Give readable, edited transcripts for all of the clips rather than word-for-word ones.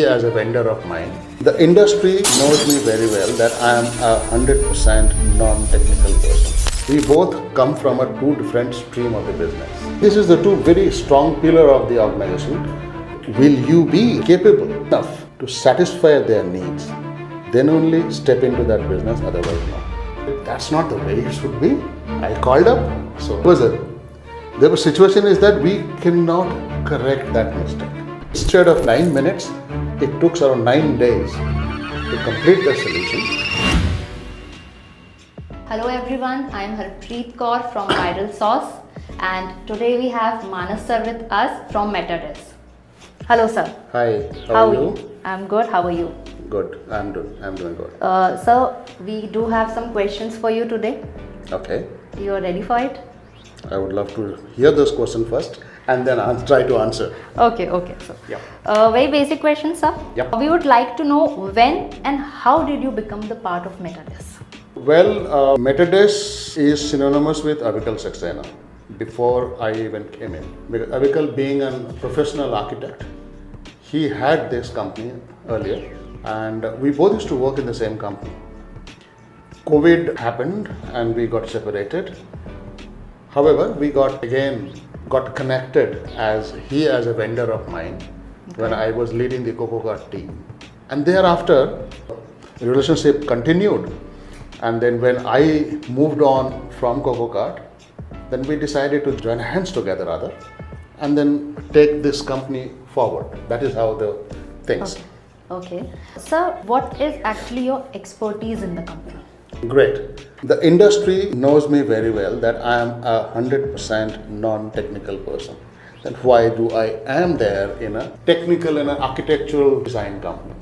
As a vendor of mine, the industry knows me very well that I am a 100% non-technical person. We both come from a two different stream of the business. This is the two very strong pillar of the organization. Will you be capable enough to satisfy their needs? Then only step into that business, otherwise no. That's not the way it should be. I called up, so the situation is that we cannot correct that mistake. Instead of 9 minutes, it took around 9 days to complete the solution. Hello everyone, I am Harpreet Kaur from Viral Sauce, and today we have Manas sir with us from Metades. Hello sir. Hi, how are you? I'm good, how are you? Good, I'm doing good. Sir, we do have some questions for you today. Okay. You are ready for it? I would love to hear those questions first and then I'll try to answer. Okay. So, very basic question, sir. Yep. We would like to know when and how did you become the part of Metades? Well, Metades is synonymous with Abhikal Saxena before I even came in. Because Abhikal, being a professional architect, he had this company earlier and we both used to work in the same company. COVID happened and we got separated. However, we got connected as a vendor of mine when I was leading the Coco team. And thereafter, the relationship continued. And then when I moved on from Coco, then we decided to join hands together and then take this company forward. That is how the things. Okay. Sir, what is actually your expertise in the company? Great. The industry knows me very well that I am a 100% non-technical person. That's why I am there in a technical and an architectural design company.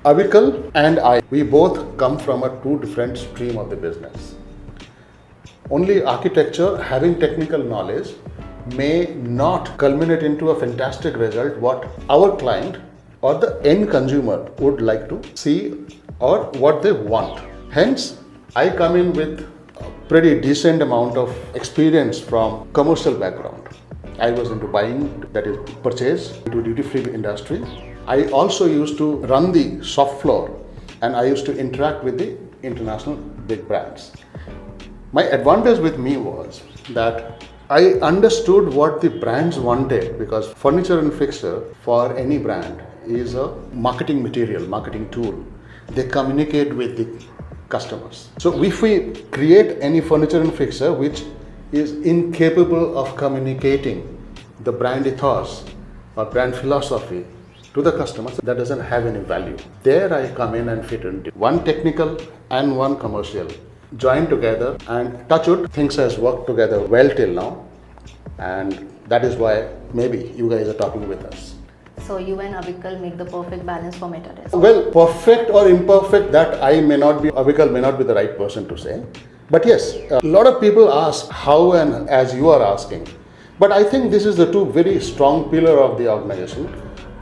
Abhikal and I, we both come from a two different stream of the business. Only architecture, having technical knowledge, may not culminate into a fantastic result what our client or the end consumer would like to see or what they want. Hence, I come in with a pretty decent amount of experience from commercial background. I was into buying, that is purchase, into duty-free industry. I also used to run the shop floor and I used to interact with the international big brands. My advantage with me was that I understood what the brands wanted, because furniture and fixture for any brand is a marketing material, marketing tool. They communicate with the customers. So if we create any furniture and fixture which is incapable of communicating the brand ethos or brand philosophy to the customers, that doesn't have any value. There I come in and fit into one technical and one commercial, join together, and touch wood, things has worked together well till now, and that is why maybe you guys are talking with us. So you and Abhikal make the perfect balance for Metades. Well, perfect or imperfect, that Abhikal may not be the right person to say. But yes, a lot of people ask how, and as you are asking. But I think this is the two very strong pillar of the organization.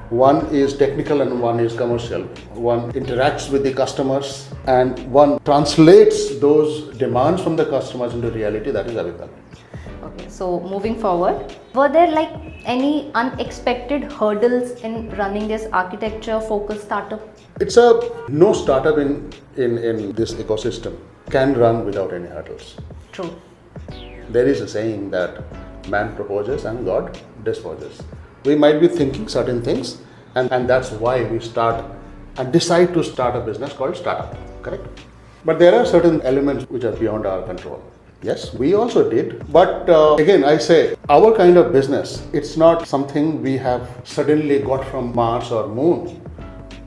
One is technical and one is commercial. One interacts with the customers and one translates those demands from the customers into reality. That is Abhikal. Okay, so moving forward, were there any unexpected hurdles in running this architecture focused startup? It's no startup in this ecosystem can run without any hurdles. True. There is a saying that man proposes and God disposes. We might be thinking certain things and that's why we start and decide to start a business called startup, correct? But there are certain elements which are beyond our control. Yes, we also did. But again, I say our kind of business, it's not something we have suddenly got from Mars or Moon.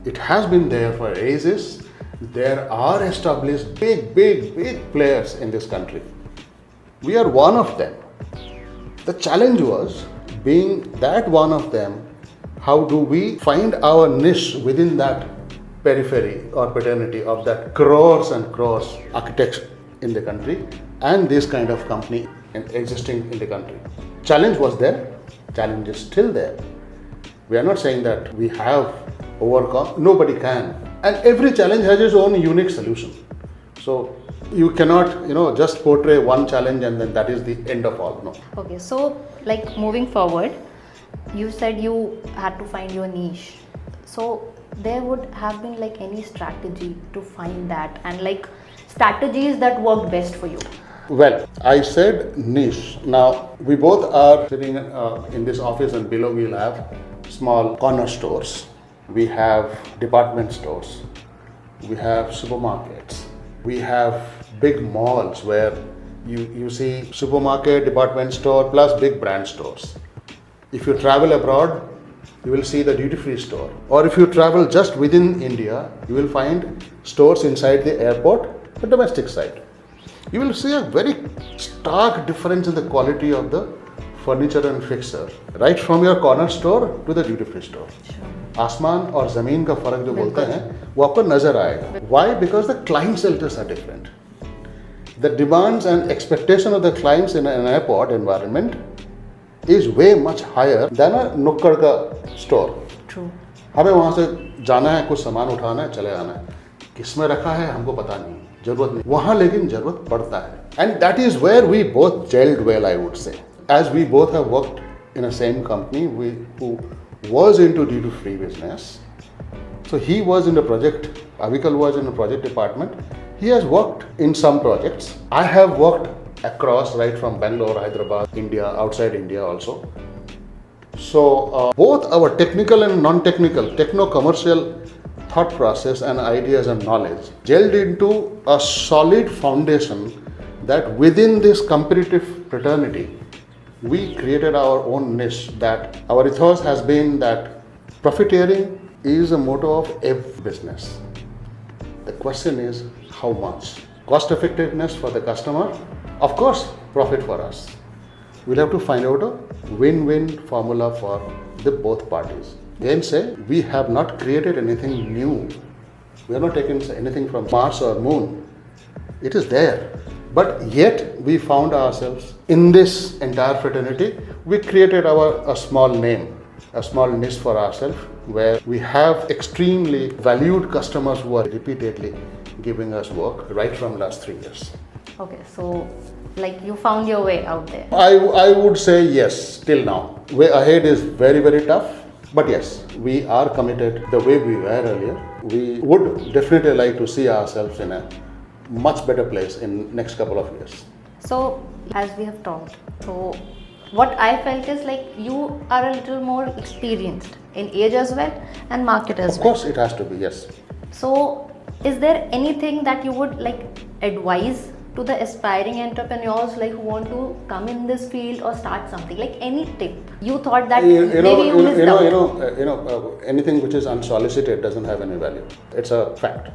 It has been there for ages. There are established big players in this country. We are one of them. The challenge was, being that one of them, how do we find our niche within that periphery or paternity of that crores and crores architects in the country and this kind of company existing in the country. Challenge was there, challenge is still there. We are not saying that we have overcome, nobody can. And every challenge has its own unique solution. So you cannot, just portray one challenge and then that is the end of all. No. Okay, so moving forward, you said you had to find your niche. So there would have been like any strategy to find that, and like strategies that worked best for you? Well, I said niche. Now, we both are sitting in this office, and below we'll have small corner stores. We have department stores. We have supermarkets. We have big malls where you see supermarket, department store, plus big brand stores. If you travel abroad, you will see the duty-free store. Or if you travel just within India, you will find stores inside the airport, the domestic side. You will see a very stark difference in the quality of the furniture and fixture, right from your corner store to the duty-free store. आसमान और ज़मीन का फर्क जो बोलते हैं वो आपको नजर आएगा. Why? Because the client filters are different. The demands and expectation of the clients in an airport environment is way much higher than a नुक्कड़ का store. True. हमें वहाँ से जाना है, कुछ सामान उठाना है, चले आना है. किसमें रखा है हमको पता नहीं, जरूरत नहीं. वहाँ लेकिन जरूरत पड़ता है. And that is where we both gelled well, I would say. As we both have worked in a same company, who was into duty-free business. So he was in the project, Avikal was in the project department. He has worked in some projects. I have worked across, right from Bangalore, Hyderabad, India, outside India also. So both our technical and non-technical, techno-commercial thought process and ideas and knowledge gelled into a solid foundation that within this competitive fraternity, we created our own niche. That our ethos has been that profiteering is a motto of every business. The question is how much? Cost effectiveness for the customer, of course, profit for us. We'll have to find out a win-win formula for the both parties. Again say, we have not created anything new. We have not taken anything from Mars or Moon. It is there. But yet we found ourselves in this entire fraternity. We created a small name, a small niche for ourselves, where we have extremely valued customers who are repeatedly giving us work right from last 3 years. Okay, so like you found your way out there. I would say yes, till now. Way ahead is very, very tough. But yes, we are committed the way we were earlier. We would definitely like to see ourselves in a much better place in next couple of years. So as we have talked, so what I felt is like you are a little more experienced in age as well and market as well. Of course it has to be, yes. So is there anything that you would like advise to the aspiring entrepreneurs like who want to come in this field or start something, like any tip you thought that maybe you missed out? Anything which is unsolicited doesn't have any value. It's a fact.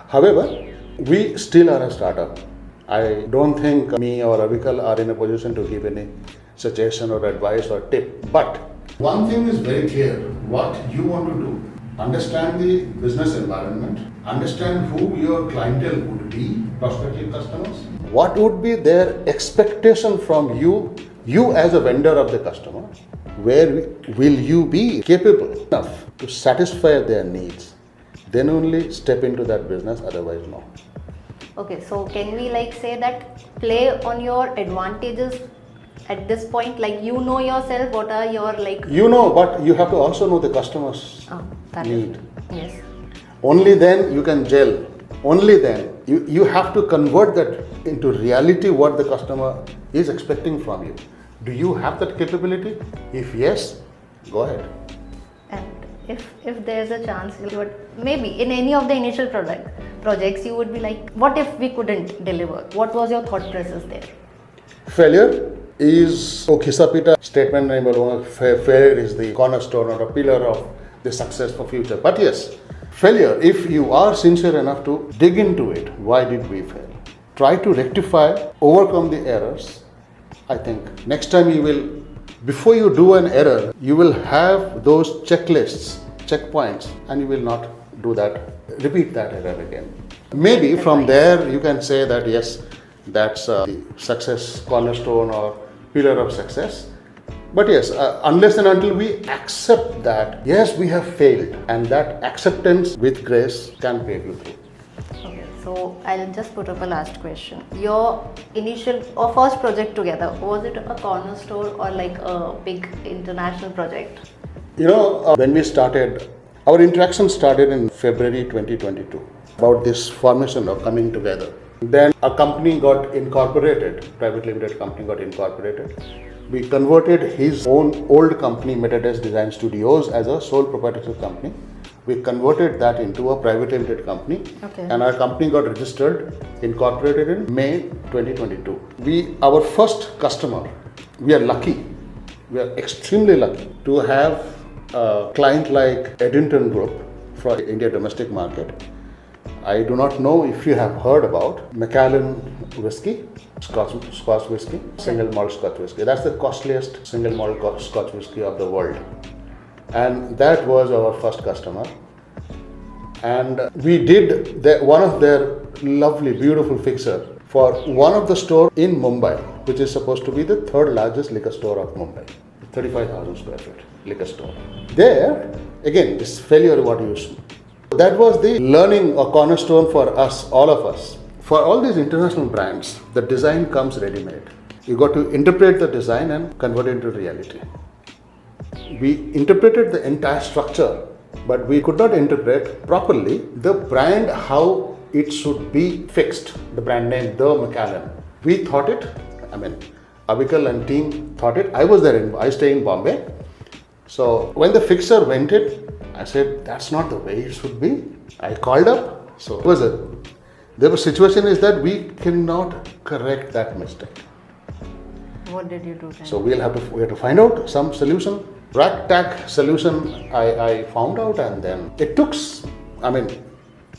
However, we still are a startup. I don't think me or Avikal are in a position to give any suggestion or advice or tip. But one thing is very clear: what you want to do. Understand the business environment, understand who your clientele would be, prospective customers. What would be their expectation from you as a vendor of the customer? Where will you be capable enough to satisfy their needs? Then only step into that business, otherwise no. Okay, so can we like say that play on your advantages at this point, like you know yourself, what are your like... But you have to also know the customer's need. Yes. Only then you can gel. Only then. You have to convert that into reality what the customer is expecting from you. Do you have that capability? If yes, go ahead. And if there's a chance, you would maybe in any of the initial projects, you would be like, what if we couldn't deliver? What was your thought process there? Failure is Okhisapita statement nahi bolunga. Failure is the cornerstone or a pillar of the success for future. But yes, failure, if you are sincere enough to dig into it, why did we fail? Try to rectify, overcome the errors. I think next time you will, before you do an error, you will have those checklists, checkpoints, and you will not do that, repeat that error again. Maybe from there you can say that yes, that's the success cornerstone or pillar of success. But yes, unless and until we accept that, yes, we have failed, and that acceptance with grace can take you through. Okay, so I'll just put up a last question. Your initial or first project together, was it a corner store or like a big international project? When we started, Our interaction started in February 2022 about this formation of coming together. Then a company got incorporated, private limited company got incorporated. We converted his own old company, Metades Design Studios, as a sole proprietorship company. We converted that into a private limited company, and our company got registered, incorporated in May 2022. Our first customer, we are lucky, we are extremely lucky to have a client like Eddington Group for India domestic market. I do not know if you have heard about Macallan whiskey, Scotch whiskey, single malt Scotch whiskey. That's the costliest single malt Scotch whiskey of the world. And that was our first customer. And we did one of their lovely, beautiful fixer for one of the store in Mumbai, which is supposed to be the third largest liquor store of Mumbai, 35,000 square feet liquor store. There, again, this failure what you see. That was the learning or cornerstone for us, all of us. For all these international brands, the design comes ready-made. You got to interpret the design and convert it into reality. We interpreted the entire structure, but we could not interpret properly the brand, how it should be fixed, the brand name, the Macallan. We thought it, Abhikal and team thought it. I stay in Bombay. So when the fixer went it, I said, that's not the way it should be. I called up. So the situation is that we cannot correct that mistake. What did you do then? So we have to find out some solution. Ragtag solution I found out, and then it took,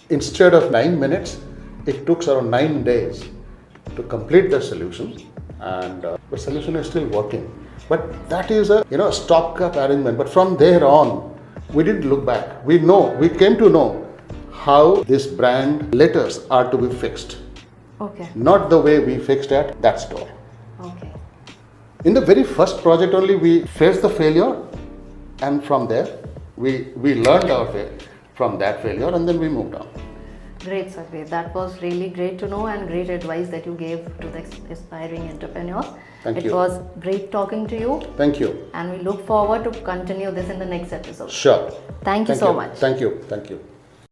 instead of 9 minutes, it took around 9 days to complete the solution, and the solution is still working. But that is a stopgap arrangement. But from there on, we didn't look back. We came to know how this brand letters are to be fixed. Okay. Not the way we fixed at that store. Okay. In the very first project only, we faced the failure, and from there, we learned from that failure, and then we moved on. Great, Sakdev. That was really great to know, and great advice that you gave to the aspiring entrepreneurs. Thank you. It was great talking to you. Thank you. And we look forward to continue this in the next episode. Sure. Thank you so much. Thank you. Thank you.